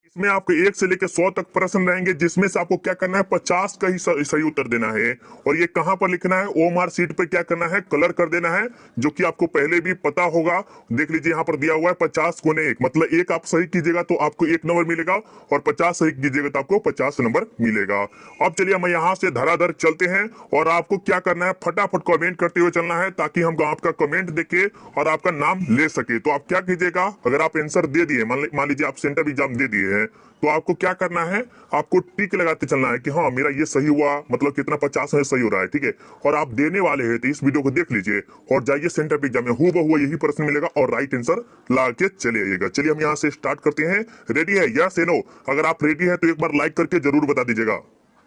इसमें आपको 1 से लेकर 100 तक प्रश्न रहेंगे, जिसमें से आपको क्या करना है 50 का ही सही उत्तर देना है। और ये कहां पर लिखना है, ओएमआर शीट पे क्या करना है, कलर कर देना है, जो कि आपको पहले भी पता होगा। देख लीजिए यहाँ पर दिया हुआ है 50 गुने 1, मतलब एक आप सही कीजिएगा तो आपको 1 नंबर मिलेगा, और 50 सही कीजिएगा तो आपको 50 नंबर मिलेगा। अब चलिए हम यहाँ से धड़ाधड़ चलते हैं, और आपको क्या करना है, फटाफट कमेंट करते हुए चलना है, ताकि हम आपका कमेंट देखे और आपका नाम ले सके। तो आप क्या कीजिएगा, अगर आप आंसर दे दिए, मान लीजिए आप सेंटर एग्जाम दे दिए हैं, तो आपको क्या करना है, आपको टिक लगाते चलना है कि हाँ मेरा ये सही हुआ, मतलब कितना 50 में सही हो रहा है, ठीक है। और आप देने वाले हैं तो इस वीडियो को देख लीजिए और जाइए सेंटर पे एग्जाम में, हूबहू यही प्रश्न मिलेगा और राइट आंसर ला के चले आइएगा। चलिए हम यहाँ से स्टार्ट करते हैं। रेडी है या से नो? अगर आप रेडी है तो एक बार लाइक करके जरूर बता दीजिएगा।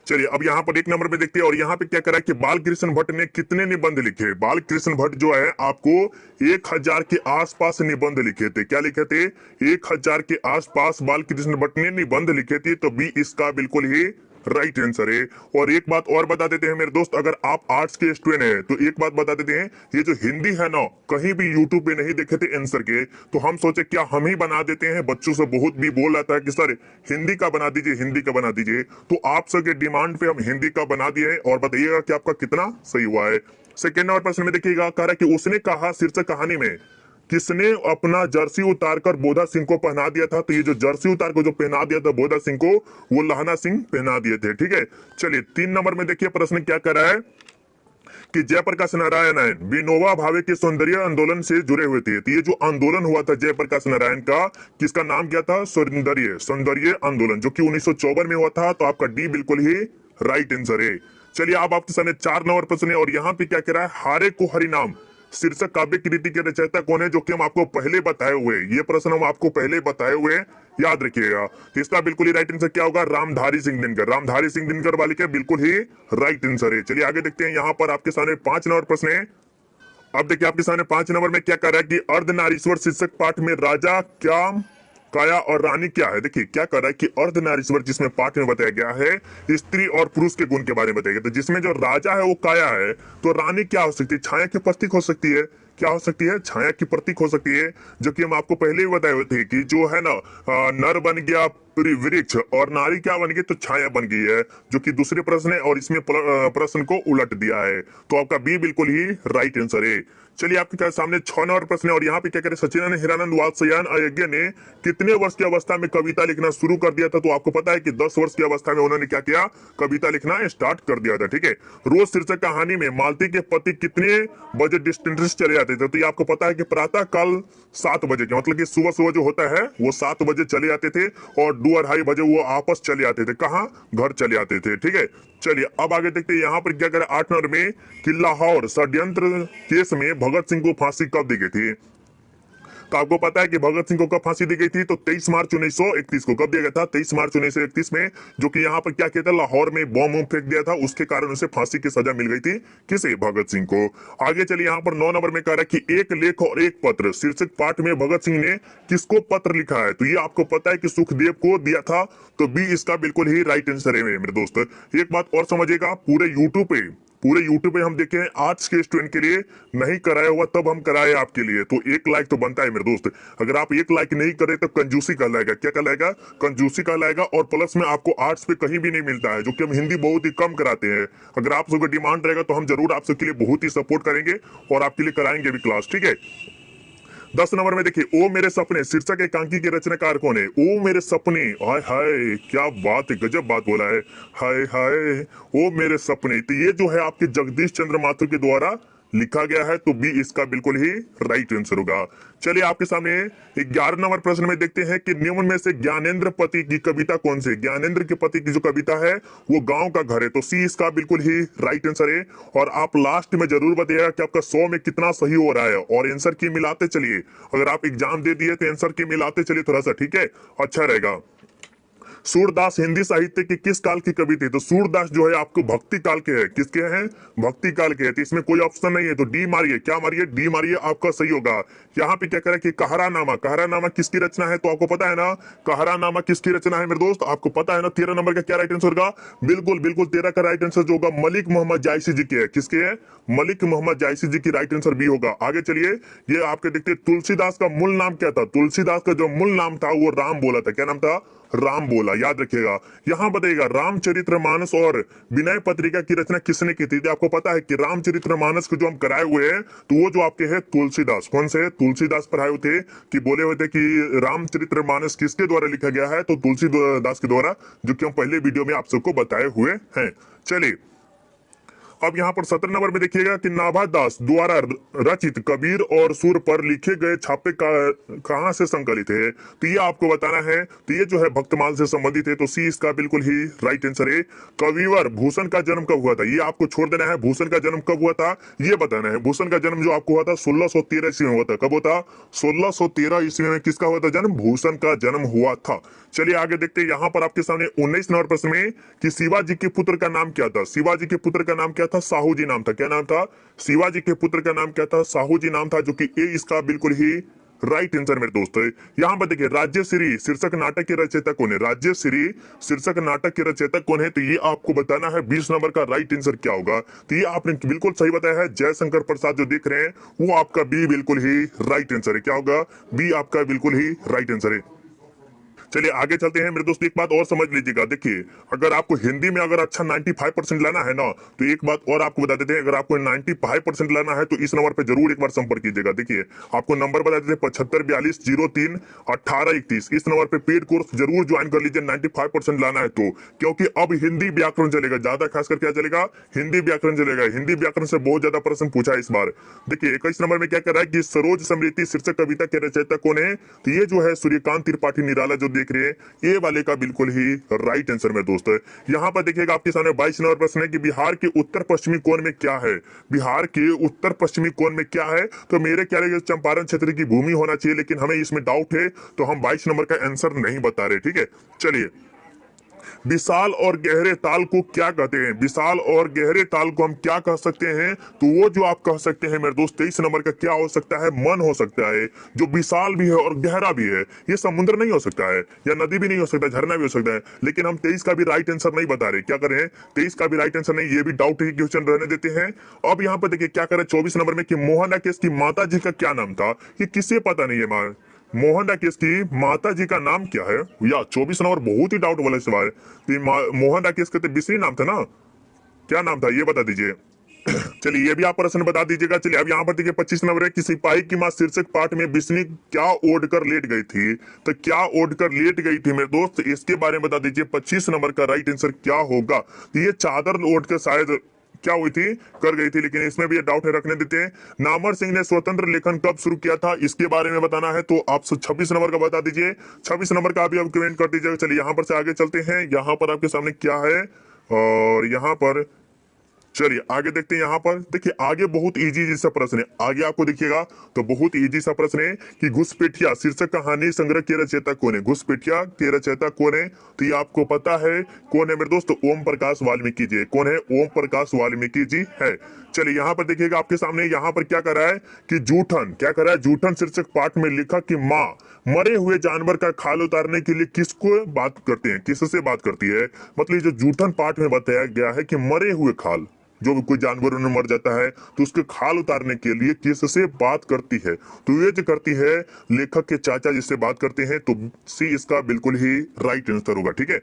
चलिए अब यहाँ पर 1 नंबर में देखते हैं, और यहाँ पे क्या करा है कि बाल कृष्ण भट्ट ने कितने निबंध लिखे। बाल कृष्ण भट्ट जो है आपको 1000 के आसपास निबंध लिखे थे। क्या लिखे थे? 1000 के आसपास बाल कृष्ण भट्ट ने निबंध लिखे थे। तो बी इसका बिल्कुल ही राइट आंसर है। और एक बात और बता देते हैं मेरे दोस्त, अगर आप आर्ट्स के स्टूडेंट हैं तो एक बात बता देते हैं, ये जो हिंदी है ना, कहीं भी यूट्यूब पे नहीं देखे थे आंसर के, तो हम सोचे क्या हम ही बना देते हैं। बच्चों से बहुत भी बोल रहा था कि सर हिंदी का बना दीजिए, हिंदी का बना दीजिए, तो आप सबके डिमांड पे हम हिंदी का बना दिए। और बताइएगा कि आपका कितना सही हुआ है। सेकेंड नंबर प्रश्न में देखिएगा, कह रहा है कि उसने कहा शीर्षक कहानी में किसने अपना जर्सी उतारकर बोधा सिंह को पहना दिया था। तो ये जो जर्सी उतार को जो पहना दिया था बोधा सिंह को, वो लहना सिंह पहना दिए थे, ठीक है। चलिए 3 नंबर में देखिए प्रश्न क्या कर रहा है कि जयप्रकाश नारायण विनोबा भावे के सौंदर्य आंदोलन से जुड़े हुए थे। तो ये जो आंदोलन हुआ था जयप्रकाश नारायण का, किसका नाम क्या था? सौंदर्य आंदोलन, जो कि 1954 में हुआ था। तो आपका डी बिल्कुल ही राइट आंसर है। चलिए अब आपके सामने 4 नंबर प्रश्न है, और यहाँ पे क्या कह रहा है, हारे को हरिनाम शीर्षक काव्य कृति के रचयिता कौन है, जो कि हम आपको पहले बताए हुए, ये प्रश्न हम आपको पहले बताए हुए, याद रखिएगा। तो इसका बिल्कुल ही राइट आंसर क्या होगा? रामधारी सिंह दिनकर। रामधारी सिंह दिनकर वाली का बिल्कुल ही राइट आंसर है। चलिए आगे देखते हैं, यहाँ पर आपके सामने 5 नंबर प्रश्न है। अब देखिए आपके सामने 5 नंबर में क्या कर रहा है कि अर्धनारीश्वर शीर्षक पाठ में राजा क्या, काया और रानी क्या है। देखिए क्या कर रहा है कि अर्धनारीश्वर जिसमें पाठ में बताया गया है स्त्री और पुरुष के गुण के बारे में बताया गया। तो जिसमें जो राजा है वो काया है, तो रानी क्या हो सकती है? छाया की प्रतीक हो सकती है। क्या हो सकती है? छाया की प्रतीक हो सकती है, जो कि हम आपको पहले ही बताए हुए थे कि जो है ना, नर बन गया वृक्ष और नारी क्या बन गई? तो छाया बन गई है, जो कि दूसरे प्रश्न है, और इसमें प्रश्न को उलट दिया है। तो आपका बी बिल्कुल ही राइट आंसर है। चलिए आपके सामने 6 नंबर प्रश्न है, और यहाँ पे क्या करे, सचिन हिरानंद वात्स्यायन अयज्ञ ने कितने वर्ष की अवस्था में कविता लिखना शुरू कर दिया था। तो आपको पता है कि 10 वर्ष की अवस्था में उन्होंने क्या किया, कविता लिखना स्टार्ट कर दिया था, ठीक है। रोज शीर्षक कहानी में मालती के पति कितने बजे डिस्टेंस चले जाते थे। तो ये आपको पता है कि प्रातः काल 7 बजे के, मतलब कि सुबह सुबह जो होता है वो 7 बजे चले जाते थे, और 2-2:30 बजे वो आपस चले आते थे। कहाँ? घर चले आते थे, ठीक है। चलिए अब आगे देखते हैं, यहाँ पर क्या करे 8 नंबर में कि लाहौर षड्यंत्र केस में भगत सिंह को फांसी कब दी गई थी। तो आपको पता है कि भगत सिंह को कब फांसी दी गई थी, तो 23 मार्च 1931 को। कब दिया गया था? 23 मार्च 1931 में, जो कि यहाँ पर क्या किया था, लाहौर में बॉम्ब फेंक दिया था, उसके कारण उसे फांसी की सजा मिल गई थी। किसे? भगत सिंह को। आगे चलिए यहाँ पर 9 नंबर में कह रहा है कि एक लेख और एक पत्र शीर्षक पाठ में भगत सिंह ने किसको पत्र लिखा है। तो ये आपको पता है कि सुखदेव को दिया था। तो बी इसका बिल्कुल ही राइट आंसर है मेरे दोस्त। एक बात और समझिएगा, पूरे यूट्यूब पे हम देखे हैं आर्ट्स के स्टूडेंट के लिए नहीं कराया हुआ, तब हम कराए आपके लिए। तो 1 लाइक तो बनता है मेरे दोस्त। अगर आप 1 लाइक नहीं करे तो कंजूसी कहलाएगा। क्या कहलाएगा? कंजूसी कहलाएगा। और प्लस में आपको आर्ट्स पे कहीं भी नहीं मिलता है, जो कि हम हिंदी बहुत ही कम कराते हैं। अगर आप सबका डिमांड रहेगा तो हम जरूर आप सबके लिए बहुत ही सपोर्ट करेंगे और आपके लिए कराएंगे भी क्लास, ठीक है। 10 नंबर में देखिए, ओ मेरे सपने शीर्षक एकांकी के रचनाकार कौन है? ओ मेरे सपने, हाय हाय क्या बात है, गजब बात बोला है, हाय हाय ओ मेरे सपने। तो ये जो है आपके जगदीश चंद्र माथुर के द्वारा लिखा गया है। तो बी इसका बिल्कुल ही राइट आंसर होगा। चलिए आपके सामने 11 नंबर प्रश्न में देखते हैं कि निम्न में से ज्ञानेंद्र पति की कविता कौन सी? ज्ञानेंद्र के पति की जो कविता है वो गांव का घर है। तो सी इसका बिल्कुल ही राइट आंसर है। और आप लास्ट में जरूर बताइएगा कि आपका 100 में कितना सही हो रहा है, और आंसर की मिलाते चलिए। अगर आप एग्जाम दे दिए तो आंसर की मिलाते चलिए थोड़ा सा, ठीक है, अच्छा रहेगा। सूरदास हिंदी साहित्य के किस काल की कवि थे? तो सूरदास जो है आपको भक्ति काल के हैं। किसके हैं? भक्ति काल के हैं। तो इसमें कोई ऑप्शन नहीं है, तो डी मारिए। क्या मारिए? डी मारिए, आपका सही होगा। यहाँ पे क्या करें कि कहरानामा किसकी रचना है? तो आपको पता है ना कहरानामा किसकी रचना है मेरे दोस्त, आपको पता है ना। 13 नंबर का क्या राइट आंसर होगा? बिल्कुल 13 का राइट आंसर जो होगा मलिक मोहम्मद जायसी जी के है। किसके है? मलिक मोहम्मद जायसी जी की राइट आंसर बी होगा। आगे चलिए, ये आपके देखते तुलसीदास का मूल नाम क्या था? तुलसीदास का जो मूल नाम था वो राम बोला था। क्या नाम था? राम बोला, याद रखिएगा। यहाँ बताइएगा रामचरितमानस और विनय पत्रिका की रचना किसने की थी? तो आपको पता है कि रामचरितमानस को जो हम कराए हुए हैं तो वो जो आपके है तुलसीदास। कौन से? तुलसीदास पढ़ाए हुए थे कि बोले हुए थे कि रामचरितमानस किसके द्वारा लिखा गया है? तो तुलसीदास के द्वारा, जो कि हम पहले वीडियो में आप सबको बताए हुए हैं। चलिए अब यहाँ पर 17 नंबर में देखिएगा कि नाभा दास द्वारा रचित कबीर और सुर पर लिखे गए छापे कहाँ से संकलित है? तो ये आपको बताना है। तो ये जो है भक्तमाल से संबंधित है, तो सी इसका बिल्कुल ही राइट आंसर है। कविवर भूषण का जन्म कब हुआ था? ये आपको छोड़ देना है। भूषण का जन्म कब हुआ था ये बताना है। भूषण का जन्म जो आपको हुआ था 1613 ईस्वी में हुआ था। कब होता? 1613 ईस्वी में किसका हुआ था जन्म? भूषण का जन्म हुआ था। चलिए आगे देखते हैं। यहाँ पर आपके सामने 19 नंबर प्रश्न में कि शिवाजी के पुत्र का नाम क्या था? शिवाजी के पुत्र का नाम क्या था? साहू जी नाम था। क्या नाम था? शिवाजी के पुत्र का नाम क्या था? साहू जी नाम था, जो कि ए इसका बिल्कुल ही राइट आंसर मेरे दोस्तों। यहाँ पर देखिए राज्यश्री शीर्षक नाटक के रचयिता कौन है? राज्यश्री शीर्षक नाटक के रचयिता कौन है? तो ये आपको बताना है। 20 नंबर का राइट आंसर क्या होगा? तो ये आपने बिल्कुल सही बताया है। जयशंकर प्रसाद जो देख रहे हैं वो आपका बी बिल्कुल ही राइट आंसर है। क्या होगा? बी आपका बिल्कुल ही राइट आंसर है। चलिए आगे चलते हैं मेरे दोस्त। एक बात और समझ लीजिएगा, देखिए अगर आपको हिंदी में अगर अच्छा 95% लाना है ना, तो एक बात और आपको बता देते हैं, अगर आपको 95% लाना है तो इस नंबर पे जरूर एक बार संपर्क कीजिएगा। देखिए आपको नंबर बता देते हैं 7542031831। इस नंबर पे पेड कोर्स जरूर ज्वाइन कर लीजिए 95% लाना है तो, क्योंकि अब हिंदी व्याकरण चलेगा ज्यादा, खासकर क्या चलेगा? हिंदी व्याकरण चलेगा। हिंदी व्याकरण से बहुत ज्यादा प्रश्न पूछा है इस बार। देखिए 21 नंबर में क्या कर रहा है कि सरोज समृद्धि शीर्षक कविता के रचयिता कौन है? तो ये जो है सूर्यकांत त्रिपाठी निराला जो देख रहे हैं, ये वाले का बिल्कुल ही राइट आंसर मेरे दोस्त है। यहाँ पर देखिएगा आपके सामने 22 नंबर प्रश्न है कि बिहार के उत्तर पश्चिमी कोण में क्या है? बिहार के उत्तर पश्चिमी कोण में क्या है? तो मेरे क्या लगे चंपारण क्षेत्र की भूमि होना चाहिए, लेकिन हमें इसमें डाउट है तो हम 22 नंबर का आंसर नहीं बता रहे। ठीक है चलिए, विशाल और गहरे ताल को क्या कहते हैं? विशाल और गहरे ताल को हम क्या कह सकते हैं? तो वो जो आप कह सकते हैं मेरे दोस्त 23 नंबर का क्या हो सकता है? मन हो सकता है, जो विशाल भी है और गहरा भी है। ये समुद्र नहीं हो सकता है या नदी भी नहीं हो सकता, झरना भी हो सकता है, लेकिन हम 23 का भी राइट आंसर नहीं बता रहे। क्या करें? 23 का भी राइट आंसर नहीं, ये भी डाउट है, क्वेश्चन रहने देते हैं। अब यहाँ पर देखिए क्या करें 24 नंबर में कि मोहन केस की माता जी का क्या नाम था? ये किसे पता नहीं है? मोहन राकेश की माता जी का नाम क्या है? या 24 नंबर बहुत ही डाउट वाला सवाल है। मोहन राकेश का तो बिस्नी नाम था ना, क्या नाम था ये बता दीजिए। चलिए ये भी आप प्रश्न बता दीजिएगा। चलिए अब यहाँ पर देखिए 25 नंबर है कि सिपाही की मां शीर्षक पाठ में बिस्नी क्या ओढ़ कर लेट गई थी? तो क्या ओढ़ कर लेट गई थी मेरे दोस्त, इसके बारे में बता दीजिए। 25 नंबर का राइट आंसर क्या होगा? तो ये चादर ओढ़ कर शायद क्या हुई थी, कर गई थी, लेकिन इसमें भी ये डाउट है, रखने देते हैं। नामवर सिंह ने स्वतंत्र लेखन कब शुरू किया था? इसके बारे में बताना है, तो आप 26 नंबर का बता दीजिए। 26 नंबर का भी आप कमेंट कर दीजिएगा। चलिए यहाँ पर से आगे चलते हैं। यहाँ पर आपके सामने क्या है, और यहाँ पर चलिए आगे देखते हैं। यहाँ पर देखिए आगे बहुत इजी सा प्रश्न है। आगे आपको देखिएगा तो बहुत इजी सा प्रश्न है कि घुसपैठिया शीर्षक कहानी संग्रह के रचयिता कौन है? घुसपैठिया के रचयिता कौन है? तो ये आपको पता है कौन है मेरे दोस्त? ओम प्रकाश वाल्मीकि जी। कौन है? ओम प्रकाश वाल्मीकि जी है। चलिए यहाँ पर देखिएगा आपके सामने, यहाँ पर क्या कर रहा है कि जूठन, क्या कर रहा है? जूठन शीर्षक पाठ में लिखा कि माँ मरे हुए जानवर का खाल उतारने के लिए किसको बात करते हैं? किससे बात करती है? मतलब जो जूठन पाठ में बताया गया है कि मरे हुए खाल, जो कोई जानवर उन्हें मर जाता है तो उसके खाल उतारने के लिए किससे बात करती है? तो ये जो करती है लेखक के चाचा जिससे बात करते हैं, तो सी इसका बिल्कुल ही राइट आंसर होगा। ठीक है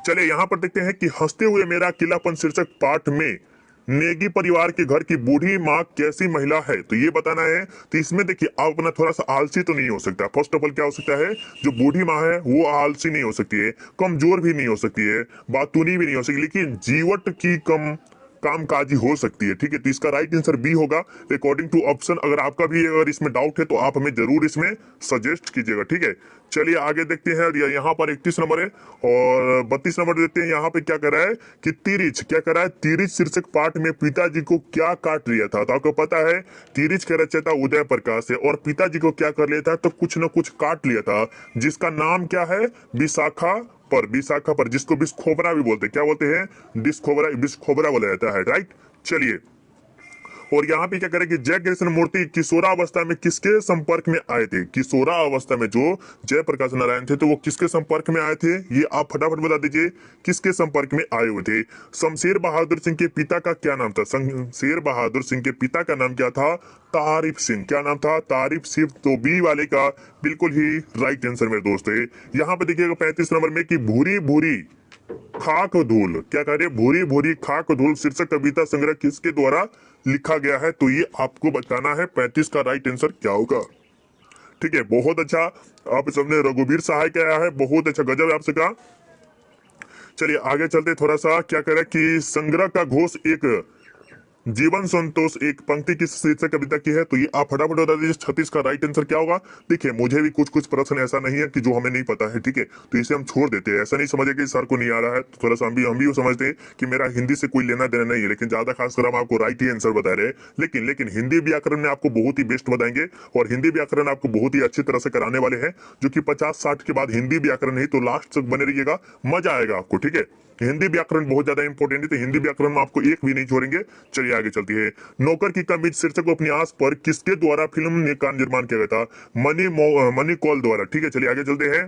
चलिए यहाँ पर देखते हैं कि हंसते हुए मेरा किलापन शीर्षक पाठ में नेगी परिवार के घर की बूढ़ी माँ कैसी महिला है? तो ये बताना है। तो इसमें देखिए आप अपना थोड़ा सा आलसी तो नहीं हो सकता। फर्स्ट ऑफ ऑल क्या हो सकता है? जो बूढ़ी माँ है वो आलसी नहीं हो सकती है, कमजोर भी नहीं हो सकती है, बातूनी भी नहीं हो सकती, लेकिन जीवट की कम कामकाजी हो सकती है। ठीक है, तो इसका राइट आंसर बी होगा अकॉर्डिंग टू ऑप्शन। अगर आपका भी अगर इसमें डाउट है तो आप हमें जरूर इसमें सजेस्ट कीजिएगा। ठीक है चलिए आगे देखते हैं। यहाँ पर 31 नंबर है और 32 नंबर देखते हैं। यहाँ पे क्या कर रहा है कि तिरिच, क्या कर रहा है? तिरिच शीर्षक पाठ में पिताजी को क्या काट लिया था? तो आपको पता है तिरिच का रचयिता उदय प्रकाश है, और पिताजी को क्या कर लिया था? तो कुछ न कुछ काट लिया था, जिसका नाम क्या है? विशाखा पर। विशाखा पर, जिसको बिस्खोबरा भी बोलते हैं। क्या बोलते हैं? बिस्खोबरा, बिस्खोबरा बोला जाता है। राइट चलिए और यहाँ पे क्या करें कि जय कृष्ण मूर्ति किशोरावस्था में किसके संपर्क में आए थे? किशोरावस्था में जो जयप्रकाश नारायण थे तो वो किसके संपर्क में आए थे? ये आप फटाफट बता दीजिए, किसके संपर्क में आए हुए थे? शमशेर बहादुर सिंह के पिता का क्या नाम था? शमशेर बहादुर सिंह के पिता का नाम क्या था? तारिफ सिंह। क्या नाम था? तारिफ सिंह। तो बी वाले का बिल्कुल ही राइट आंसर मेरे दोस्त है। यहाँ पे देखिएगा 35 नंबर में कि भूरी भूरी खाक धूल, क्या कह रहे हैं? भूरी भूरी खाक धूल शीर्षक कविता संग्रह किसके द्वारा लिखा गया है? तो ये आपको बताना है 35 का राइट आंसर क्या होगा। ठीक है, बहुत अच्छा आप सबने रघुवीर सहाय क्या है, बहुत अच्छा, गजब है आपसे का। चलिए आगे चलते, थोड़ा सा क्या कह रहा है कि संग्रह का घोष एक जीवन संतोष एक पंक्ति किस शीर्षक कविता की है? तो ये आप फटाफट बता दीजिए 36 का राइट आंसर क्या होगा। देखिए मुझे भी कुछ कुछ प्रश्न ऐसा नहीं है कि जो हमें नहीं पता है, ठीक है, तो इसे हम छोड़ देते हैं। ऐसा नहीं समझे कि सर को नहीं आ रहा है, तो थोड़ा सा हम भी समझते हैं कि मेरा हिंदी से कोई लेना देना नहीं है, लेकिन ज्यादा खासकर हम आपको राइट ही आंसर बता रहे हैं। लेकिन हिंदी व्याकरण में आपको बहुत ही बेस्ट बताएंगे, और हिंदी व्याकरण आपको बहुत ही अच्छी तरह से कराने वाले हैं, जो कि 50-60 के बाद हिंदी व्याकरण नहीं तो लास्ट तक बने रहिएगा, मजा आएगा आपको। ठीक है, हिंदी व्याकरण बहुत ज्यादा इंपॉर्टेंट है, तो हिंदी व्याकरण में आपको एक भी नहीं छोड़ेंगे। चलिए आगे चलती है। नौकर की कमीज शीर्षक उपन्यास पर किसके द्वारा फिल्म का निर्माण किया गया था? मनी कौल द्वारा। ठीक है, चलिए आगे चलते हैं।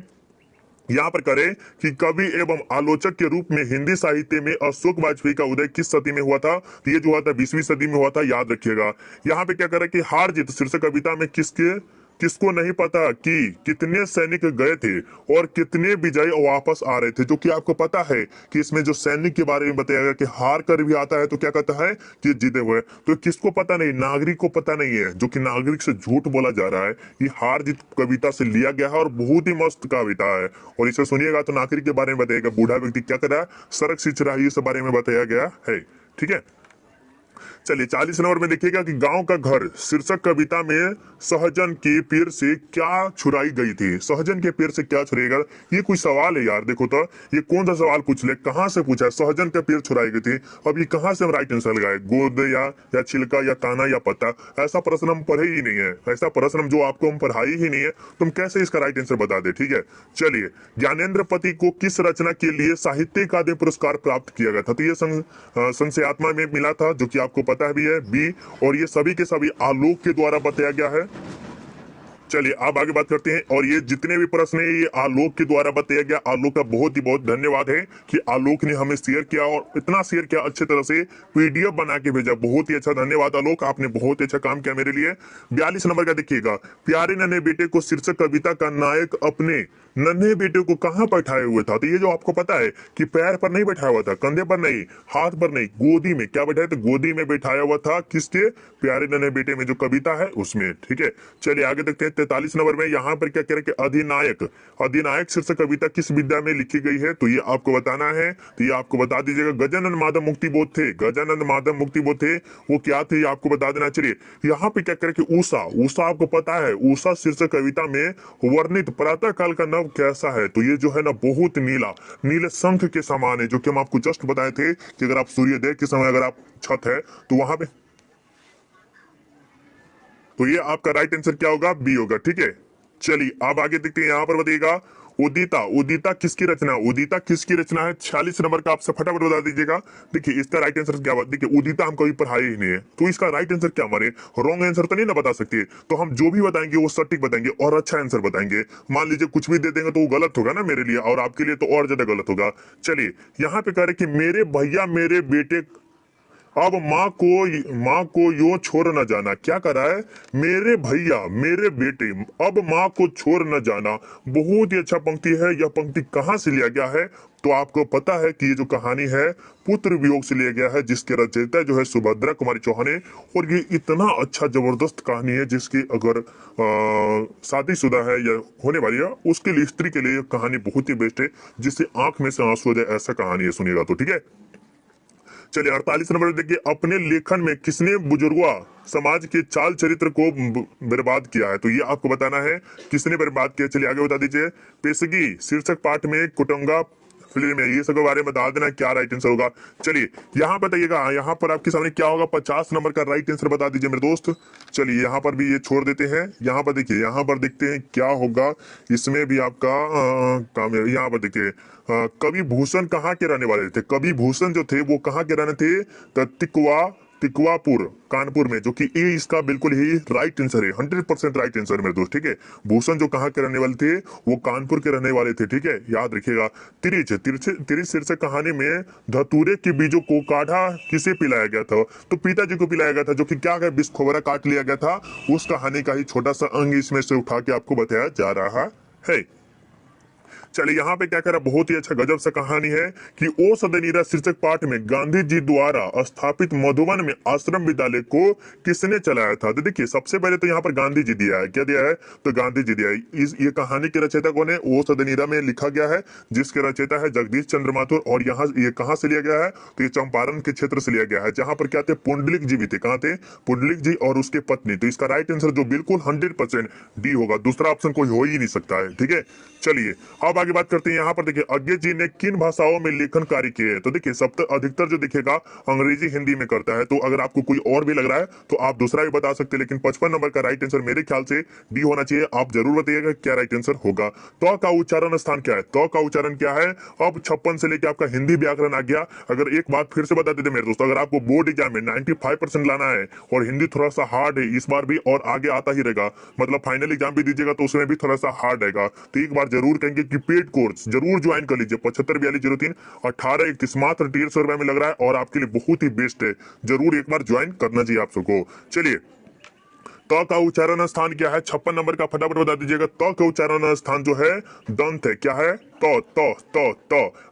यहाँ पर करें कि कवि एवं आलोचक के रूप में हिंदी साहित्य में अशोक वाजपेयी का उदय किस सदी में हुआ था? तो ये जो हुआ था 20वीं सदी में हुआ था, याद रखिएगा। यहाँ पे क्या करें कि हार जीत शीर्षक कविता में किसको नहीं पता कि कितने सैनिक गए थे और कितने विजय वापस आ रहे थे? जो कि आपको पता है कि इसमें जो सैनिक के बारे में बताया गया कि हार कर भी आता है तो क्या कहता है कि जीते हुए। तो किसको पता नहीं? नागरिक को पता नहीं है, जो कि नागरिक से झूठ बोला जा रहा है। ये हार जीत कविता से लिया गया है और बहुत ही मस्त कविता है, और इसे सुनिएगा तो नागरिक के बारे में बताएगा, बूढ़ा व्यक्ति क्या कर रहा है, सड़क सींच रहा है, इस बारे में बताया गया है। ठीक है, चलिए 40 नंबर में देखिएगा कि गांव का घर शीर्षक कविता में सहजन के पेड़ से क्या छुड़ाई गई थी? सहजन के पेड़ से क्या छुड़ाएगा? ये कोई सवाल है यार, देखो तो ये कौन सा सवाल पूछ ले, कहां से पूछा है? सहजन का पेड़ छुड़ाई गई थी। अब ये कहां से हम राइट आंसर लगाए? गोद या छिलका या ताना या पत्ता? ऐसा प्रश्न हम पढ़े ही नहीं है, ऐसा प्रश्न जो आपको हम पढ़ाई ही नहीं है, तुम कैसे इसका राइट आंसर बता दे? ठीक है, चलिए ज्ञानेंद्र पति को किस रचना के लिए साहित्य अकादमी पुरस्कार प्राप्त किया गया था? तो ये संशयात्मा में मिला था, जो कि आपको पता भी है, बी। और ये सभी के सभी आलोक के द्वारा बताया गया है। चलिए अब आगे बात करते हैं, और ये जितने भी प्रश्न है ये आलोक के द्वारा बताया गया। आलोक का बहुत ही बहुत धन्यवाद है कि आलोक ने हमें शेयर किया, और इतना शेयर किया अच्छे तरह से, पीडीएफ बना के भेजा। बहुत ही अच्छा धन्यवाद आलोक, आपने बहुत ही अच्छा काम किया मेरे लिए। 42 नंबर का देखिएगा, प्यारे नन्हे बेटे को शीर्षक कविता का नायक अपने नन्हे बेटे को कहां बैठाए हुए था? तो ये जो आपको पता है कि पैर पर नहीं बैठाया हुआ था, कंधे पर नहीं, हाथ पर नहीं, गोदी में। क्या बैठाया? तो गोदी में बैठाया हुआ था, किसके? प्यारे नन्हे बेटे में जो कविता है उसमें। ठीक है, चलिए आगे देखते हैं 43 नंबर में। यहाँ पर क्या कह रहे हैं कि अधिनायक शीर्षक कविता किस विद्या में लिखी गई है? तो ये आपको बताना है, तो ये आपको बता दीजिएगा। गजानन माधव मुक्तिबोध थे, गजानन माधव मुक्तिबोध थे, वो क्या थे ये आपको बता देना। चलिए यहाँ पे क्या करें कि उषा आपको पता है, उषा शीर्षक कविता में वर्णित प्रातः काल का नव कैसा है? तो ये जो है ना बहुत नीले शंख के समान है, जो कि हम आपको जस्ट बताए थे कि अगर आप सूर्योदय के समय अगर आप छत है तो वहां पे, तो ये आपका राइट आंसर क्या होगा? बी होगा। ठीक है, चलिए अब आगे देखते हैं। यहाँ पर बताइएगा उदिता किसकी रचना? उदिता किसकी रचना है? 46 नंबर का आपसे फटाफट बता दीजिएगा। देखिए इसका राइट आंसर क्या? देखिए उदिता हम कभी पढ़ाई ही नहीं है, तो इसका राइट आंसर क्या हमारे? रॉन्ग आंसर तो नहीं ना बता सकते, तो हम जो भी बताएंगे वो सटीक बताएंगे और अच्छा आंसर बताएंगे। मान लीजिए कुछ भी दे देंगे तो वो गलत होगा ना मेरे लिए, और आपके लिए तो और ज्यादा गलत होगा। चलिए यहाँ पे कह रहे कि मेरे भैया मेरे बेटे अब माँ को यो छोड़ न जाना। क्या कर रहा है? मेरे भैया मेरे बेटे अब माँ को छोड़ न जाना। बहुत ही अच्छा पंक्ति है। यह पंक्ति कहाँ से लिया गया है? तो आपको पता है कि ये जो कहानी है पुत्र वियोग से लिया गया है, जिसके रचयिता जो है सुभद्रा कुमारी चौहान है। और ये इतना अच्छा जबरदस्त कहानी है, जिसकी अगर शादीशुदा है या होने वाली है उसके लिए, स्त्री के लिए कहानी बहुत ही बेस्ट है, जिससे आंख में से आंसू आ जाए, ऐसा कहानी है, सुनिएगा तो। ठीक है, चलिए 48 नंबर देखिए, अपने लेखन में किसने बुजुर्गों समाज के चाल चरित्र को बर्बाद किया है? तो ये आपको बताना है किसने बर्बाद किया। चलिए आगे बता दीजिए। पेशगी शीर्षक पाठ में कुटुंगा फिल्म है, ये सब के बारे में बता देना क्या राइट आंसर होगा। चलिए यहाँ बताइएगा, यहाँ पर आपके सामने क्या होगा? 50 नंबर का राइट आंसर बता दीजिए मेरे दोस्त। चलिए यहाँ पर भी ये छोड़ देते हैं। यहाँ पर देखिए, यहाँ पर देखते हैं क्या होगा इसमें भी आपका काम है। यहाँ पर देखिए कवि भूषण कहाँ के रहने वाले थे? कवि भूषण जो थे वो कहाँ के रहने थे? तो तिकवा तिकवापुर कानपुर में, जो कि ए इसका बिल्कुल ही राइट आंसर है, 100% राइट आंसर मेरे दोस्त, ठीक है। भूषण जो कहाँ के रहने वाले थे, वो कानपुर के रहने वाले थे, ठीक है, याद रखिएगा। तिरछ शीर्षक कहानी में धतूरे के बीजों को काढ़ा किसे पिलाया गया था, तो पिताजी को पिलाया गया था, जो कि क्या है, बिस्खोबरा काट लिया गया था। उस कहानी का ही छोटा सा अंग इसमें से उठा के आपको बताया जा रहा है। चलिए यहाँ पे क्या कह रहा है, बहुत ही अच्छा गजब सा कहानी है कि ओ सदनीरा शीर्षक पाठ में गांधी जी द्वारा स्थापित मधुबन में आश्रम विद्यालय को किसने चलाया था। तो देखिए सबसे पहले तो यहाँ पर गांधी जी दिया है, क्या दिया है, तो गांधी जी दिया है। ये कहानी के रचयिता कौन है, ओ सदनीरा में लिखा गया है, जिसके रचयिता है जगदीश चंद्र माथुर। और यहाँ ये कहाँ से लिया गया है, तो ये चंपारण के क्षेत्र से लिया गया है, जहां पर क्या थे, पुंडलिक जी भी थे। कहाँ थे, पुंडलिक जी और उसके पत्नी। तो इसका राइट आंसर जो बिल्कुल 100% डी होगा, दूसरा ऑप्शन कोई हो ही नहीं सकता है, ठीक है। चलिए अब आगे बात करते हैं। यहाँ पर देखिए अज्ञे जी ने किन भाषाओं में लेखन कार्य किए हैं, तो देखिए सब अधिकतर जो दिखेगा अंग्रेजी हिंदी में करता है। तो अगर आपको कोई और भी लग रहा है तो आप दूसरा भी बता सकते हैं, लेकिन 55 नंबर का राइट आंसर मेरे ख्याल से डी होना चाहिए। आप जरूर बताइएगा क्या राइट आंसर होगा। तो का उच्चारण स्थान क्या है, तो का उच्चारण क्या है। अब 56 से लेकर आपका हिंदी व्याकरण आ गया। अगर एक बात फिर से बता देते मेरे दोस्तों, अगर आपको बोर्ड एग्जाम में 95% लाना है और हिंदी थोड़ा सा हार्ड है इस बार भी, और आगे आता ही रहेगा, मतलब फाइनल एग्जाम भी दीजिएगा तो उसमें भी थोड़ा सा हार्ड रहेगा, तो एक बार जरूर कहेंगे कि पेड कोर्स जरूर ज्वाइन कर लीजिए। 754203 मात्र 150 रुपए में लग रहा है और आपके लिए बहुत ही बेस्ट है, जरूर एक बार ज्वाइन करना चाहिए आप सबको। चलिए त का उच्चारण स्थान क्या है, 56 नंबर का फटाफट बता दीजिएगा। त का उच्चारण स्थान जो है दंत है, क्या है, तो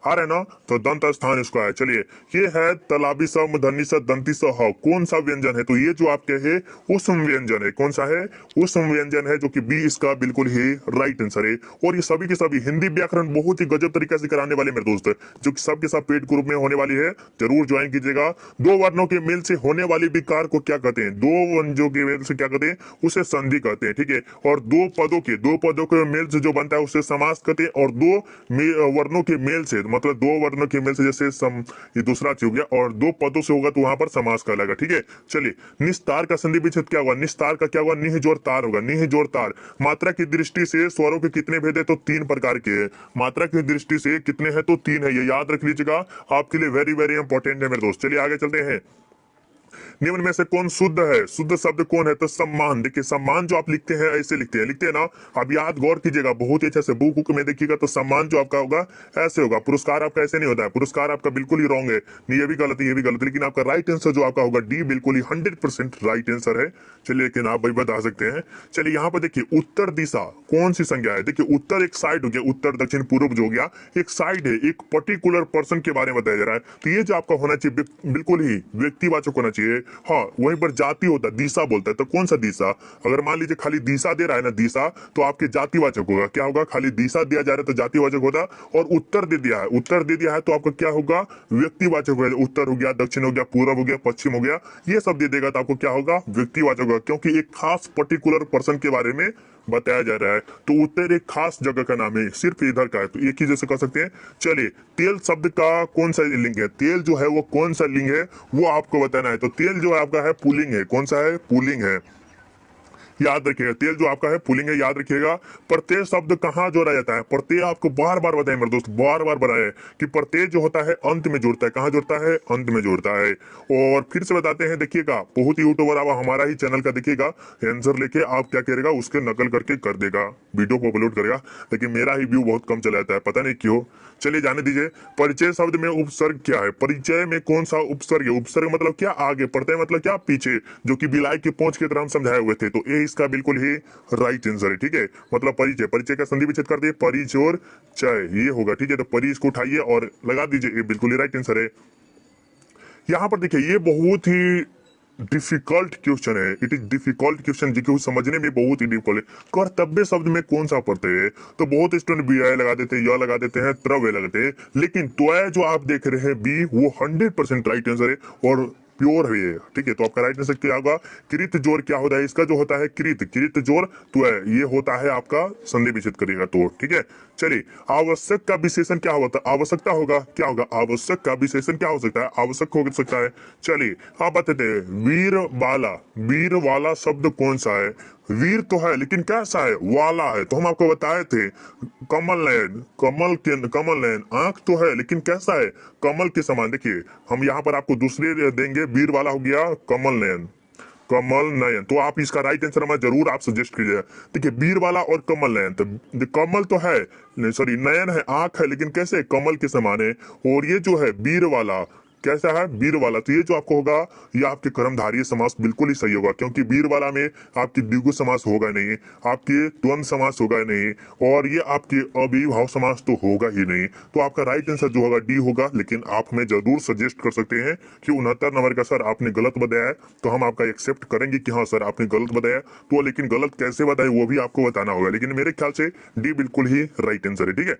आ रहा है ना, तो दंत स्थान इसका है। चलिए ये है तलाबी सम धनी स दंती स ह, कौन सा व्यंजन है, तो ये जो आपके है उष्म व्यंजन है। कौन सा है, उष्म व्यंजन है, जो कि बी इसका बिल्कुल ही राइट आंसर है। और ये सभी के सभी हिंदी व्याकरण बहुत ही गजब तरीके से कराने वाले मेरे दोस्त, जो कि सबके सब पेड ग्रुप में होने वाली है, जरूर ज्वाइन कीजिएगा। दो वर्णों के मेल से होने वाली विकार को क्या कहते हैं, दो वंजों के मेल से क्या कहते हैं, उसे संधि कहते हैं, ठीक है। और दो पदों के मेल से जो बनता है उसे समास कहते हैं। और दो वर्णों के मेल से, मतलब दो वर्णों के मेल से, जैसे ये दूसरा चीज हो गया, और दो पदों से होगा तो वहां पर समास कहलाएगा, ठीक है। चलिए निस्तार का संधि विच्छेद क्या हुआ, निस्तार का क्या हुआ, निह जोड़ तार होगा, निह जोड़ तार। मात्रा की दृष्टि से स्वरों के कितने भेद है, तो 3 प्रकार के हैं। मात्रा की दृष्टि से कितने हैं, तो 3 है, ये याद रख लीजिएगा, आपके लिए वेरी वेरी इंपॉर्टेंट है मेरे दोस्त। चलिए आगे चलते हैं। निम्न में से कौन शुद्ध है, शुद्ध शब्द कौन है, तो सम्मान। देखिए सम्मान जो आप लिखते हैं ऐसे लिखते हैं ना, अब याद गौर कीजिएगा बहुत ही अच्छे से, बुक में देखिएगा तो सम्मान जो आपका होगा ऐसे होगा। पुरस्कार आपका ऐसे नहीं होता है, पुरस्कार आपका बिल्कुल ही रॉन्ग है, नहीं ये भी गलत है, ये भी गलत है, लेकिन आपका राइट आंसर जो आपका होगा डी बिल्कुल ही 100% राइट आंसर है। चलिए लेकिन आप भाई बता सकते हैं। चलिए यहाँ पर देखिए उत्तर दिशा कौन सी संज्ञा है, देखिए उत्तर एक साइड हो गया, उत्तर दक्षिण पूर्व जो हो गया एक साइड है, एक पर्टिकुलर पर्सन के बारे में बताया जा रहा है। तो ये जो आपका होना चाहिए बिल्कुल ही व्यक्तिवाचक होना चाहिए। हाँ वहीं पर जाति होता है, दिशा बोलता है, तो कौन सा दिशा, अगर मान लीजिए खाली दिशा दे रहा है ना, दिशा, तो आपके जातिवाचक होगा, क्या होगा, खाली दिशा दिया जा रहा है तो जातिवाचक होगा। और उत्तर दे दिया है, उत्तर दे दिया है तो आपका क्या होगा, व्यक्तिवाचक होगा। उत्तर हो गया, दक्षिण हो गया, पूर्व हो गया, पश्चिम हो गया, ये सब दे देगा तो आपको क्या होगा, व्यक्तिवाचक होगा, क्योंकि एक खास पर्टिकुलर पर्सन के बारे में बताया जा रहा है। तो उत्तर एक खास जगह का नाम है, सिर्फ इधर का है, तो एक ही जैसे कह सकते हैं। चलिए तेल शब्द का कौन सा लिंग है, तेल जो है वो कौन सा लिंग है वो आपको बताना है। तो तेल जो आपका है पुल्लिंग है, कौन सा है, पुल्लिंग है, याद रखिएगा। तेल जो आपका है पुल्लिंग है, याद रखिएगा। प्रत्यय शब्द कहाँ जोड़ा जाता है, प्रत्यय आपको बार बार बताए मेरे दोस्त, बार बार बताए कि प्रत्यय जो होता है अंत में जुड़ता है, कहाँ जुड़ता है, अंत में जुड़ता है। और फिर से बताते हैं, देखिएगा बहुत ही यूट्यूबर अब हमारा ही चैनल का देखिएगा, आंसर लेके आप क्या करेगा, उसके नकल करके कर देगा, वीडियो को अपलोड करेगा, लेकिन मेरा ही व्यू बहुत कम चला जाता है, पता नहीं क्यों। चलिए जाने दीजिए। परिचय शब्द में उपसर्ग क्या है, परिचय में कौन सा उपसर्ग है, उपसर्ग मतलब क्या आगे, प्रत्यय मतलब क्या पीछे, जो कि बिलाई की पहुंच की तरह हम समझाए हुए थे। तो ये इसका बिल्कुल ही राइट आंसर है, ठीक है। मतलब परिचय, परिचय का संधि विच्छेद कर दिए, परिच और चय, ये होगा, ठीक है। तो परि इसको उठाइए और लगा दीजिए, ये बिल्कुल ही राइट आंसर है। यहाँ पर देखिए ये बहुत ही डिफिकल्ट क्वेश्चन है, इट इज डिफिकल्ट क्वेश्चन, जिसको समझने में बहुत ही डिफिकल्ट है। कर्तव्य शब्द में कौन सा प्रत्यय है, तो बहुत स्टूडेंट बी आई लगा देते हैं, य लगा देते हैं, त्रव्य लगाते हैं, लेकिन त्वय जो आप देख रहे हैं बी, वो 100% राइट आंसर है और प्योर है, ठीक है। तो आपका राइट आंसर क्या होगा, कृत जोर क्या होता है, इसका जो होता है कृत जोर त्वय, ये होता है आपका संधि विच्छेद करेगा तो, ठीक है। चलिए, आवश्यक का विशेषण क्या होता है? आवश्यकता होगा, क्या होगा? आवश्यक का विशेषण क्या हो सकता है? आवश्यक हो सकता है। चलिए आप बताते हैं, वीर वाला, वीर वाला शब्द कौन सा है? वीर तो है लेकिन कैसा है? वाला है। तो हम आपको बताए थे कमल नयन, कमल नयन, आंख तो है लेकिन कैसा है? कमल के समान। देखिए हम यहाँ पर आपको दूसरे देंगे, वीर वाला हो गया कमल नयन, कमल नयन। तो आप इसका राइट आंसर हमें जरूर आप सजेस्ट कीजिए। देखिए बीर वाला और कमल नयन, तो कमल तो है, सॉरी नयन है, आंख है, लेकिन कैसे? कमल के समान है। और ये जो है बीर वाला, कैसा है? बीर वाला। तो ये जो आपको होगा, ये आपके कर्मधारय समास बिल्कुल ही सही होगा, क्योंकि बीर वाला में आपकी द्विगु समास होगा नहीं, आपके द्वंद्व समास होगा नहीं, और ये आपके अव्ययीभाव समास तो होगा ही नहीं। तो आपका राइट आंसर जो होगा डी होगा। लेकिन आप हमें जरूर सजेस्ट कर सकते हैं कि 69 नंबर का सर आपने गलत बताया है, तो हम आपका एक्सेप्ट करेंगे कि हाँ सर आपने गलत बताया। तो लेकिन गलत कैसे बताए वो भी आपको बताना होगा, लेकिन मेरे ख्याल से डी बिल्कुल ही राइट आंसर है। ठीक है,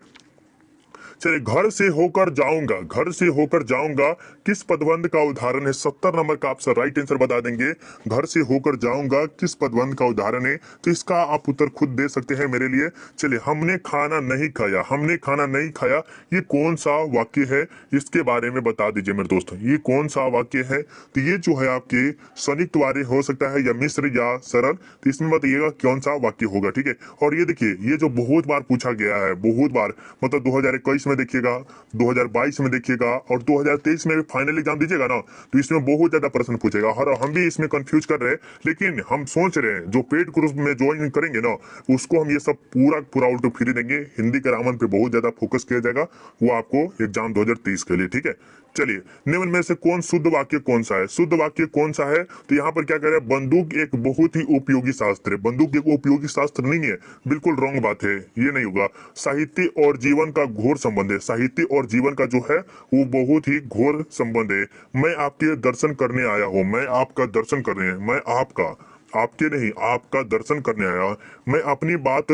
चलिए, घर से होकर जाऊंगा, घर से होकर जाऊंगा किस पदबंध का उदाहरण है? 70 नंबर का आप सर राइट आंसर बता देंगे। घर से होकर जाऊंगा किस पदबंध का उदाहरण है? तो इसका आप उत्तर खुद दे सकते हैं मेरे लिए। चलिए, हमने खाना नहीं खाया, हमने खाना नहीं खाया, ये कौन सा वाक्य है? इसके बारे में बता दीजिए मेरे दोस्तों, ये कौन सा वाक्य है? तो ये जो है आपके संयुक्त वार्य हो सकता है, या मिश्र, या सरल। तो इसमें बताइएगा कौन सा वाक्य होगा। ठीक है, और ये देखिए, ये जो बहुत बार पूछा गया है, बहुत बार, मतलब 2021 में देखिएगा, 2022 में देखिएगा, और 2023 में भी फाइनल एग्जाम दीजिएगा ना, तो इसमें बहुत ज्यादा प्रश्न पूछेगा। और हम भी इसमें कंफ्यूज कर रहे हैं, लेकिन हम सोच रहे हैं जो पेड कोर्स में ज्वाइन करेंगे ना, उसको हम ये सब पूरा उल्टो फिरी देंगे। हिंदी ग्रामर पे बहुत ज्यादा फोकस किया जाएगा, वो आपको एग्जाम 2023 के लिए। ठीक है, चलिए, निम्न में से कौन शुद्ध वाक्य कौन सा है? शुद्ध वाक्य कौन सा है? तो यहाँ पर क्या कह रहे हैं, बंदूक एक बहुत ही उपयोगी शास्त्र है। बंदूक एक उपयोगी शास्त्र नहीं है, बिल्कुल रॉन्ग बात है, ये नहीं होगा। साहित्य और जीवन का घोर संबंध है, साहित्य और जीवन का जो है वो बहुत ही घोर संबंध है। मैं आपके दर्शन करने आया हूँ, मैं आपका दर्शन करने, मैं आपका, आपके नहीं, आपका दर्शन करने आया, मैं अपनी बात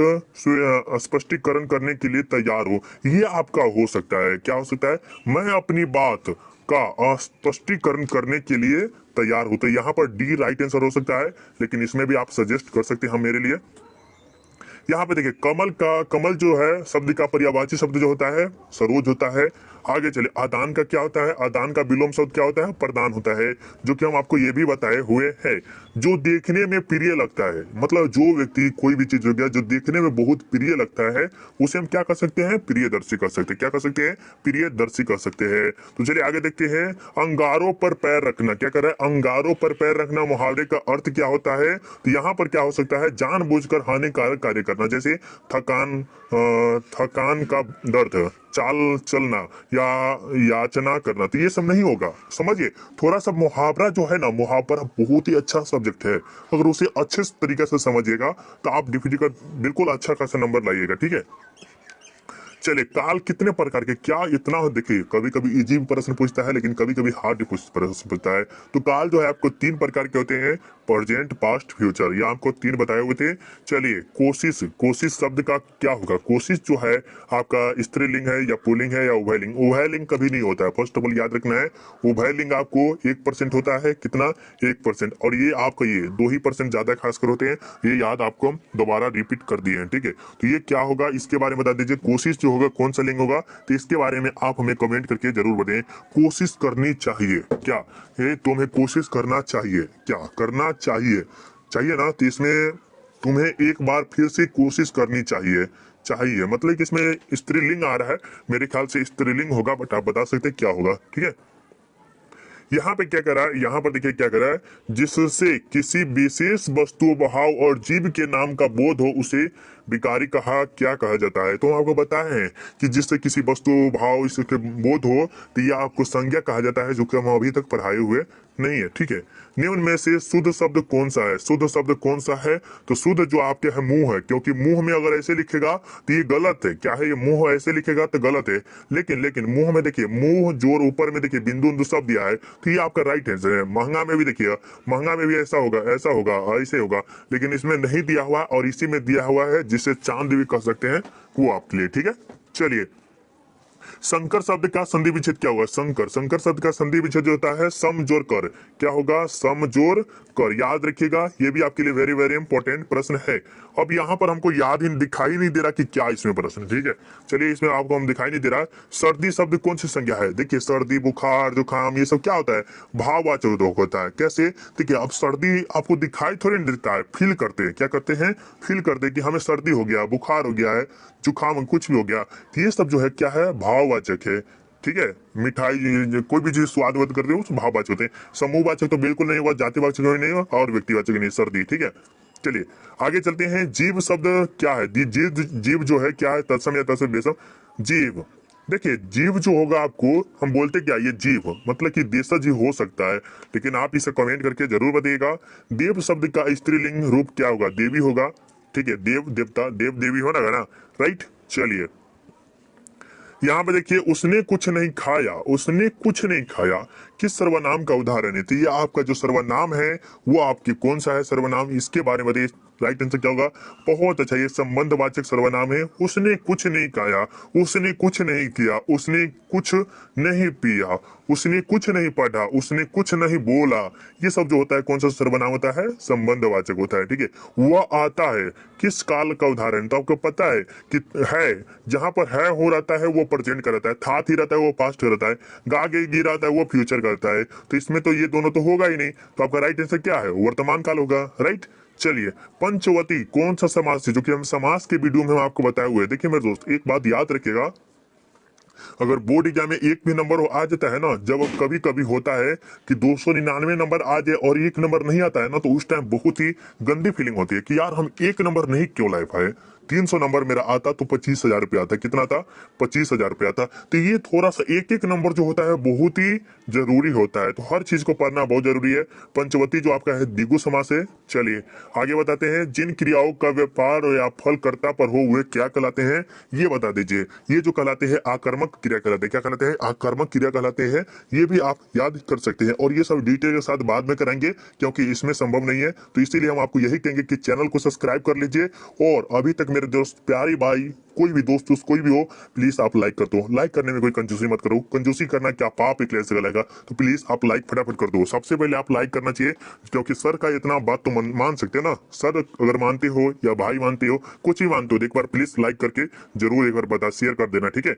स्पष्टीकरण करने के लिए तैयार हूँ। ये आपका हो सकता है, क्या हो सकता है? मैं अपनी बात का स्पष्टीकरण करने के लिए तैयार हूँ। तो यहाँ पर डी राइट आंसर हो सकता है, लेकिन इसमें भी आप सजेस्ट कर सकते हैं हम मेरे लिए। यहाँ पे देखिए, कमल का, कमल जो है शब्द का पर्यायवाची शब्द जो होता है सरोज होता है। आगे चले, आदान का क्या होता है? आदान का विलोम शब्द क्या होता है? प्रदान होता है, जो कि हम आपको ये भी बताए हुए हैं। जो देखने में प्रिय लगता है, मतलब जो व्यक्ति कोई भी चीज हो गया जो देखने में बहुत प्रिय लगता है, उसे हम क्या कर सकते हैं? प्रियदर्शी कर सकते हैं। क्या कर सकते हैं? प्रियदर्शी कर सकते हैं। तो चलिए आगे देखते हैं, अंगारों पर पैर रखना, क्या कर रहा है? अंगारों पर पैर रखना मुहावरे का अर्थ क्या होता है? तो यहाँ पर क्या हो सकता है? जानबूझकर हानिकारक कार्य करना, जैसे थकान, थकान का दर्द, चाल चलना, या याचना करना। तो ये सब नहीं होगा, समझिए। थोड़ा सा मुहावरा जो है ना, मुहावरा बहुत ही अच्छा सब्जेक्ट है, अगर उसे अच्छे तरीके से समझिएगा तो आप डिफिजी का बिल्कुल अच्छा खासा नंबर लाइएगा। ठीक है, चलिए, काल कितने प्रकार के, क्या इतना हो? देखिए, कभी कभी इजी प्रश्न पूछता है, लेकिन कभी कभी हार्ड प्रश्न पूछता है। तो काल जो है आपको 3 प्रकार के होते हैं, प्रेजेंट, पास्ट, फ्यूचर, ये आपको 3 बताए हुए थे। चलिए, कोशिश, कोशिश शब्द का क्या होगा? कोशिश जो है आपका स्त्रीलिंग है, या पुल्लिंग है, या उभयलिंग? उभयलिंग कभी नहीं होता है, फर्स्ट ऑफ ऑल याद रखना है। उभयलिंग आपको 1% होता है, कितना? 1%। और ये आपका ये 2% ज्यादा खासकर होते हैं, ये याद आपको हम दोबारा रिपीट कर दिए हैं। ठीक है, तो ये क्या होगा इसके बारे में बता दीजिए। कोशिश जो होगा कौन सा लिंग होगा? तो इसके बारे में आप हमें कमेंट करके जरूर बताएं। कोशिश करनी चाहिए, क्या है? तुम्हें कोशिश करना चाहिए, क्या करना चाहिए? चाहिए ना, तो इसमें तुम्हें एक बार फिर से कोशिश करनी चाहिए। चाहिए मतलब कि इसमें स्त्रीलिंग आ रहा है, मेरे ख्याल से स्त्रीलिंग होगा, बट आप बता सकते क्या होगा। ठीक है, यहाँ पे क्या कर रहा है? यहाँ पर देखिए क्या कर रहा है, जिससे किसी विशेष वस्तु, भाव और जीव के नाम का बोध हो उसे विकारी कहा, क्या कहा जाता है? तो आपको बताए हैं कि जिससे किसी वस्तु, भाव, इसके बोध हो, तो यह आपको संज्ञा कहा जाता है, जो कि हम अभी तक पढ़ाए हुए नहीं है। ठीक है, निम्न में से शुद्ध शब्द कौन सा है? शुद्ध शब्द कौन सा है? तो शुद्ध जो आपके है मुंह है, क्योंकि मुंह में अगर ऐसे लिखेगा तो ये गलत है। क्या है? ये मुंह ऐसे लिखेगा तो गलत है, लेकिन मुंह में देखिए, मुंह जोर ऊपर में देखिए बिंदु बिंदु सब दिया है, तो ये आपका राइट आंसर है। महंगा में भी देखिए, महंगा में भी ऐसा होगा, ऐसा होगा, ऐसे होगा, लेकिन इसमें नहीं दिया हुआ, और इसी में दिया हुआ है, जिसे चांद भी कह सकते हैं, वो आपके लिए। ठीक है, चलिए, संकर शब्द का संधि विच्छेद क्या होगा? संकर शब्द का संधि विच्छेद जो होता है सम जोड़ कर, क्या होगा? सम जोड़ कर, याद रखिएगा, ये भी आपके लिए वेरी वेरी इंपॉर्टेंट प्रश्न है। अब यहाँ पर हमको याद ही दिखाई नहीं दे रहा कि क्या इसमें प्रश्न, ठीक है, चलिए इसमें आपको हम दिखाई नहीं दे रहा। सर्दी शब्द कौन सी संज्ञा है? देखिए सर्दी, बुखार, जुकाम, ये सब क्या होता है? भाववाचक होता है। कैसे? देखिए अब सर्दी आपको दिखाई थोड़ी नहीं देता है, फील करते हैं, क्या करते हैं? फील करते हैं कि हमें सर्दी हो गया, बुखार हो गया है, जुकाम कुछ भी हो गया, तो ये सब जो है क्या है? भाववाचक है, ठीक है। मिठाई कोई भी चीज स्वादवत कर रहे हो भाववाचक होते हैं। समूहवाचक तो बिल्कुल नहीं हुआ, जातिवाचक नहीं हुआ और व्यक्तिवाचक नहीं, सर्दी, ठीक है। चलिए आगे चलते हैं। जीव शब्द क्या है? जीव जो है क्या है? तत्सम या तत्सम बेसम जीव। देखिए जीव जो होगा, आपको हम बोलते क्या? ये जीव मतलब कि देशज ही हो सकता है, लेकिन आप इसे कमेंट करके जरूर बताइएगा। देव शब्द का स्त्रीलिंग रूप क्या होगा? देवी होगा, ठीक है। देव देवता, देव देवी होना ना, राइट। चलिए यहाँ पे देखिए, उसने कुछ नहीं खाया, उसने कुछ नहीं खाया, किस सर्वनाम का उदाहरण है? तो ये आपका जो सर्वनाम है वो आपके कौन सा है सर्वनाम, इसके बारे में बताइए। राइट आंसर क्या होगा? बहुत अच्छा, ये संबंधवाचक सर्वनाम है। उसने कुछ नहीं खाया, उसने कुछ नहीं किया, उसने कुछ नहीं पिया, उसने कुछ नहीं पढ़ा, उसने कुछ नहीं बोला, ये सब जो होता है कौन सा सर्वनाम होता है? संबंधवाचक होता है, ठीक है। वह आता है, किस काल का उदाहरण? तो आपको पता है कि है, जहां पर है हो रहता है वो प्रेजेंट का रहता है, था ही रहता है वो पास्ट का रहता है, गा गे गी रहता है वो फ्यूचर करता है। तो इसमें तो ये दोनों तो होगा ही नहीं, तो आपका राइट आंसर क्या है? वर्तमान काल होगा, राइट। चलिए पंचवती कौन सा समास है? जो कि हम समास के वीडियो में हम आपको बताए हुए। देखिए मेरे दोस्त, एक बात याद रखिएगा, अगर बोर्ड एग्जाम में एक भी नंबर आ जाता है ना, जब कभी कभी होता है कि 299 नंबर आ जाए और एक नंबर नहीं आता है ना, तो उस टाइम बहुत ही गंदी फीलिंग होती है कि यार हम एक नंबर नहीं क्यों ला पाए। 300 नंबर मेरा आता तो 25,000 रुपया आता। कितना था? 25,000 रुपया आता। तो ये थोड़ा सा एक एक नंबर जो होता है बहुत ही जरूरी होता है, तो हर चीज को पढ़ना बहुत जरूरी है। पंचवती जो आपका है द्विगु समास है। चलिए आगे बताते हैं। जिन क्रियाओं का व्यापार या फल कर्ता पर हो वे क्या कहलाते हैं? ये बता दीजिए। ये जो कहलाते हैं आकर्मक क्रिया कहलाते हैं। क्या कहलाते हैं? आकर्मक क्रिया कहलाते हैं। ये भी आप याद कर सकते हैं, और ये सब डिटेल के साथ बाद में करेंगे क्योंकि इसमें संभव नहीं है, तो इसीलिए हम आपको यही कहेंगे कि चैनल को सब्सक्राइब कर लीजिए। और अभी तक मेरे दोस्त प्यारे भाई, कोई भी दोस्त कोई भी हो, प्लीज आप लाइक कर दो। लाइक करने में कोई कंजूसी मत करो, कंजूसी करना क्या पाप एक से लगेगा, तो प्लीज आप लाइक फटाफट कर दो। सबसे पहले आप लाइक करना चाहिए, क्योंकि सर का इतना बात तो मान सकते हैं ना। सर अगर मानते हो या भाई मानते हो, कुछ ही मानते हो, एक बार प्लीज लाइक करके जरूर एक बार बता शेयर कर देना, ठीक है।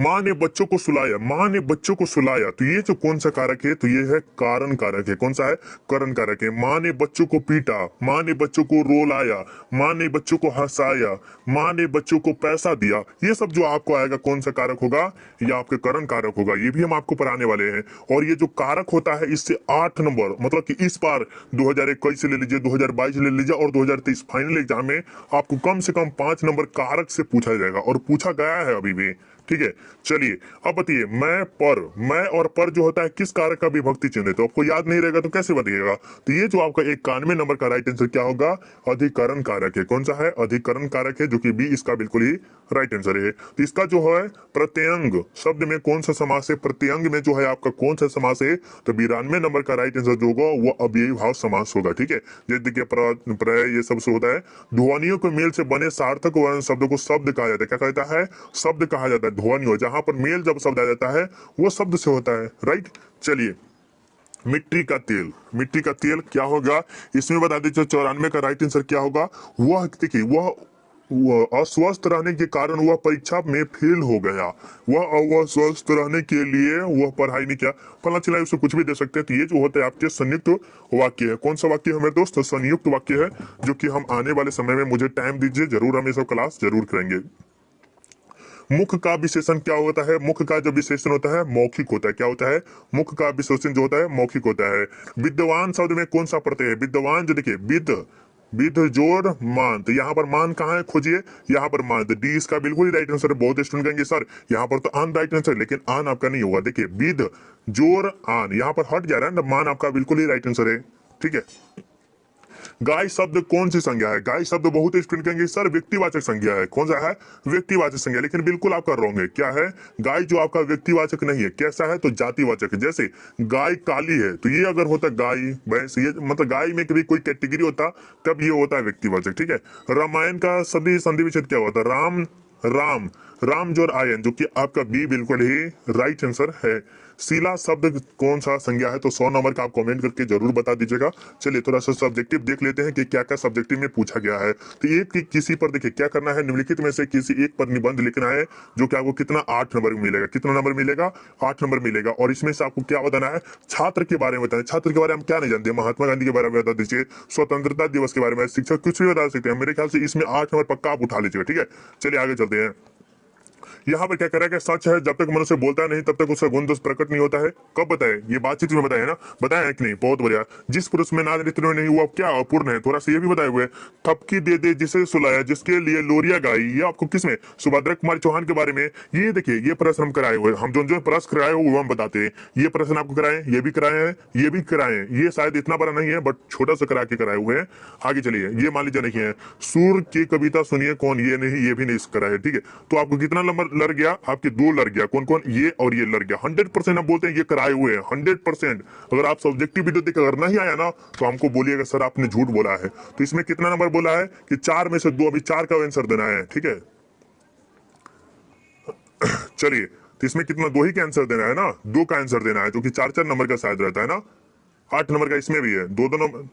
माँ ने बच्चों को सुलाया, माँ ने बच्चों को सुलाया, तो ये जो कौन सा कारक है? तो ये है कारण कारक है। कौन सा है? करण कारक है। माँ ने बच्चों को पीटा, माँ ने बच्चों को रोलाया, माँ ने बच्चों को हंसाया, माँ ने बच्चों को पैसा दिया, ये सब जो आपको आएगा कौन सा कारक होगा? ये आपके करण कारक होगा। ये भी हम आपको पढ़ाने वाले हैं। और ये जो कारक होता है इससे 8 नंबर, मतलब कि इस बार 2021 से ले लीजिए, 2022 ले लीजिए और 2023 फाइनल एग्जाम में आपको कम से कम 5 नंबर कारक से पूछा जाएगा, और पूछा गया है अभी भी, ठीक है। चलिए अब बताइए, मैं और पर जो होता है किस कारक का विभक्ति चिन्ह है? तो आपको याद नहीं रहेगा तो कैसे बताइएगा? तो ये जो आपका 91 नंबर का राइट आंसर क्या होगा? अधिकरण कारक है। कौन सा है? अधिकरण कारक है, जो कि बी इसका बिल्कुल ही राइट आंसर है। तो इसका जो है प्रत्यंग शब्द में कौन सा समास है? प्रत्यंग में जो है आपका कौन सा समास है? तो 92 नंबर का राइट आंसर जो होगा वो अव्ययी भाव समास होगा, ठीक है। जैसे देखिए प्रत्यय ये सब से होता है। ध्वनियों के मेल से बने सार्थक वर्ण शब्दों को शब्द कहा जाता है। क्या कहता है? शब्द कहा जाता है। ध्वनियों, जहां पर मेल जब शब्द आ जाता है वो शब्द से होता है, राइट। चलिए मिट्टी का तेल, मिट्टी का तेल क्या होगा? इसमें बता दीजिए 94 का राइट आंसर क्या होगा? वह देखिए, वह अस्वस्थ रहने के कारण वह परीक्षा में फेल हो गया। वह अस्वस्थ रहने के लिए वह पढ़ाई नहीं किया, फला चिल्ला, उसे कुछ भी दे सकते हैं। तो ये जो होता है आपके संयुक्त वाक्य है। कौन सा वाक्य है मेरे दोस्त? संयुक्त वाक्य है, जो कि हम आने वाले समय में, मुझे टाइम दीजिए, जरूर हम ये सब क्लास जरूर करेंगे। मुख का विशेषण क्या होता है? मुख का जो विशेषण होता है मौखिक होता है। क्या होता है? मुख का विशेषण जो होता है मौखिक होता है। विद्वान शब्द में कौन सा प्रत्यय है? विद्वान, जो देखिए विद जोड़ मान, तो यहाँ पर मान कहाँ है? खोजिए, यहाँ पर मान, तो डी इसका बिल्कुल ही राइट आंसर है। बहुत स्टूडेंट कहेंगे सर यहाँ पर तो आन राइट आंसर, लेकिन आन आपका नहीं होगा। देखिए विद जोड़ आन, यहाँ पर हट जा रहा है ना, मान आपका बिल्कुल ही राइट आंसर है, ठीक है। गाय शब्द कौन सी संज्ञा है? गाय शब्द बहुत स्टूडेंट कहेंगे सर व्यक्तिवाचक संज्ञा है। कौन सा है? व्यक्तिवाचक संज्ञा, लेकिन बिल्कुल आपका रॉन्ग है। क्या है? गाय जो आपका व्यक्तिवाचक नहीं है। कैसा है? तो जातिवाचक है। जैसे गाय काली है, तो ये अगर होता गाय भैंस, ये मतलब गाय में कभी कोई कैटेगरी होता तब ये होता है व्यक्तिवाचक, ठीक है। रामायण का संधि विच्छेद क्या होता है? राम रामजोर आयन, जो कि आपका बी बिल्कुल ही राइट आंसर है। शीला शब्द कौन सा संज्ञा है? तो 100 नंबर का आप कमेंट करके जरूर बता दीजिएगा। चलिए थोड़ा सा सब्जेक्टिव देख लेते हैं कि क्या क्या सब्जेक्टिव में पूछा गया है। तो एक किसी पर देखिए क्या करना है, निम्नलिखित में से किसी एक पर निबंध लिखना है, जो कि आपको कितना 8 नंबर मिलेगा। कितना नंबर मिलेगा? 8 नंबर मिलेगा। और इसमें से आपको क्या बताना है? छात्र के बारे में बताना। छात्र के बारे में क्या नहीं जानते? महात्मा गांधी के बारे में बता दीजिए, स्वतंत्रता दिवस के बारे में, शिक्षक कुछ भी बता सकते हैं। मेरे ख्याल से इसमें 8 नंबर पक्का आप उठा लीजिएगा। ठीक है, चलिए आगे चलते हैं। यहाँ पर क्या कह रहा है कि सच है, जब तक मनुष्य बोलता नहीं तब तक उसका गुण दोष प्रकट नहीं होता है। कब बताए? ये बातचीत में बताया ना, बताया है कि नहीं? बहुत बढ़िया। जिस पुरुष में नाद नृत्य नहीं हुआ क्या अपूर्ण है, थोड़ा सा ये भी बताए हुए। थपकी दे दे जिसे सुलाया, जिसके लिए लोरिया गाई, ये आपको किसमें? सुभद्रा कुमारी चौहान के बारे में। ये देखिए ये प्रश्न हम कराए हुए, हम जो प्रश्न कराए वो हम बताते हैं। ये प्रश्न आपको कराए, ये भी कराए हैं, ये भी कराए हैं। ये शायद इतना बड़ा नहीं है बट छोटा सा करा के कराए हुए हैं। आगे चलिए, ये मान लीजिए नहीं है। सूर की कविता सुनिए कौन, ये नहीं, ये भी नहीं करा है। ठीक है, तो आपको कितना नंबर लड़ गया? आपके 2 लड़ गया। कौन कौन? ये और ये लड़ गया। 100% हम बोलते हैं ये कराए हुए हैं 100%। अगर आप सब्जेक्टिव वीडियो देख अगर नहीं आया ना तो हमको बोलिएगा सर आपने झूठ बोला है। तो इसमें कितना नंबर बोला है कि 4 में से 2, अभी 4 का आंसर देना है। ठीक है, चलिए तो इसमें कितना? 2 ही का आंसर देना है ना, 2 का आंसर देना है, जो कि 4-4 नंबर का शायद रहता है ना। 8 नंबर का इसमें भी है, 2-2 नंबर।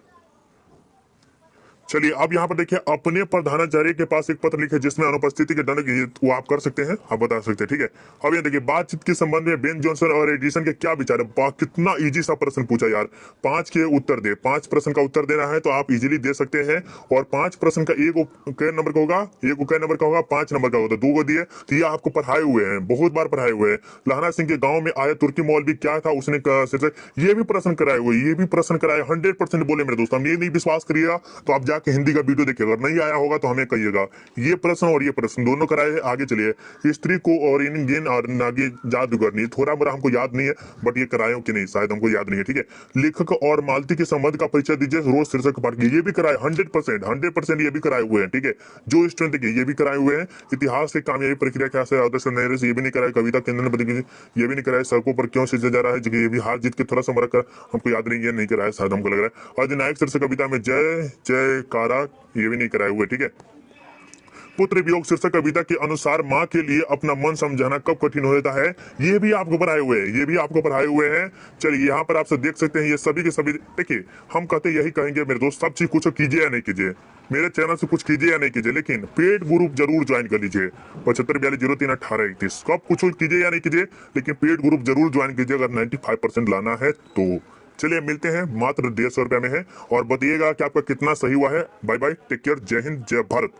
चलिए अब यहाँ पर देखिए, अपने प्रधानाचार्य के पास एक पत्र लिखे जिसमें अनुपस्थिति के दंड की, वो आप कर सकते हैं, आप बता सकते हैं। ठीक है, अब ये देखिए, बातचीत के संबंध में बेन जॉनसन और एडिसन के क्या विचार है। कितना इजी सा प्रश्न पूछा यार। 5 के उत्तर दे, 5 प्रश्न का उत्तर देना है तो आप इजीली दे सकते हैं। और 5 प्रश्न का एक कै नंबर का होगा, एक कै नंबर का होगा, 5 नंबर का होगा। 2 को दिए तो ये आपको पढ़ाए हुए हैं, बहुत बार पढ़ाए हुए हैं। लहना सिंह के गाँव में आया तुर्की मौलवी क्या था उसने, ये भी प्रश्न कराए हुए, ये भी प्रश्न कराए। 100% बोले मेरे दोस्त, हम ये नहीं विश्वास करिएगा तो आप जाके हिंदी का वीडियो देखिएगा। अगर नहीं आया होगा तो हमें कहिएगा। ये प्रश्न और ये प्रश्न दोनों कराए हैं। आगे चलिए, स्त्री को और इंडियन और नागी जादूगरनी, थोड़ा मोड़ा हमको याद नहीं है बट ये कराए हो कि नहीं शायद हमको याद नहीं है। ठीक है, लेखक और मालती के संबंध का परिचय दीजिए, रोज शीर्षक पाठ की, ये भी कराए 100% ये भी कराए हुए हैं। ठीक है, जो स्टूडेंट देखिए ये भी कराए हुए हैं। इतिहास की कामयाबी प्रक्रिया क्या है, आदर्श नहरे से, ये भी नहीं कराए। कविता केंद्र में ये भी नहीं कराए। सड़कों पर क्यों सजा जा रहा है, ये भी हार जीत के थोड़ा सा मरक हमको याद नहीं, ये नहीं कराया शायद हमको लग रहा है। अधिनायक शीर्षक कविता में जय जयकारा, ये भी नहीं कराए हुए। ठीक है, पुत्र वियोग शीर्षक कविता के अनुसार माँ के लिए अपना मन समझाना कब कठिन हो जाता है, ये भी आपको पढ़ाए हुए हैं, ये भी आपको पढ़ाए हुए हैं। चलिए यहाँ पर आपसे देख सकते हैं, ये सभी के सभी देखिए, हम कहते यही कहेंगे मेरे दोस्त, सब चीज कुछ कीजिए या नहीं कीजिए, मेरे चैनल से कुछ कीजिए या नहीं कीजिए, लेकिन पेड ग्रुप जरूर ज्वाइन कर लीजिए। 7542031831, सब कुछ कीजिए या नहीं कीजिए, लेकिन पेड ग्रुप जरूर ज्वाइन कीजिए अगर 95% लाना है तो। चलिए मिलते हैं, मात्र 150 रुपया में है। और बताइएगा कि आपका कितना सही हुआ है। बाय बाय, टेक केयर, जय हिंद, जय भारत।